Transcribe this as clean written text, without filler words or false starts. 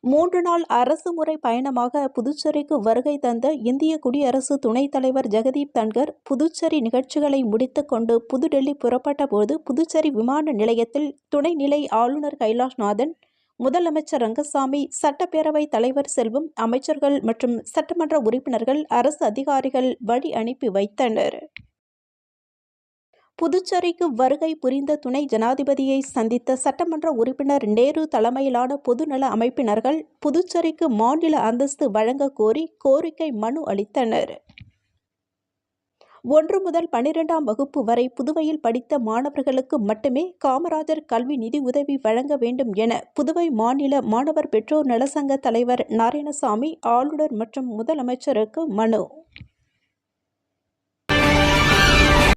3 நாள் அரசுமுறை பயணமாக புதுச்சேரிக்கு வருகை தந்த இந்திய குடியரசு துணைத் தலைவர் ஜெகதீப் தன்கர் புதுச்சேரி நிகழ்ச்சிகளை முடித்துக் கொண்டு புதுடெல்லி புறப்பட்ட போது புதுச்சேரி விமான நிலையத்தில் துணைநிலை ஆளுநர் கைலாஷ்நாதன், முதலமைச்சர் ரங்கசாமி, சட்டப்பேரவைத் தலைவர் செல்வம், அமைச்சர்கள் மற்றும் சட்டமன்ற உறுப்பினர்கள், அரசு அதிகாரிகள் வழி அனுப்பி வைத்தனர். புதுச்சேரிக்கு வருகை புரிந்த துணை ஜனாதிபதியை சந்தித்த சட்டமன்ற உறுப்பினர் நேரு தலைமையிலான பொதுநல அமைப்பினர்கள் புதுச்சேரிக்கு மாநில அந்தஸ்து வழங்க கோரி கோரிக்கை மனு அளித்தனர். 1 முதல் 12ஆம் வகுப்பு வரை புதுவையில் படித்த மாணவர்களுக்கு மட்டுமே காமராஜர் கல்வி நிதியுதவி வழங்க வேண்டும் என புதுவை மாநில மாணவர் பெற்றோர் நலசங்க தலைவர் நாராயணசாமி ஆளுநர் மற்றும் முதலமைச்சருக்கு மனு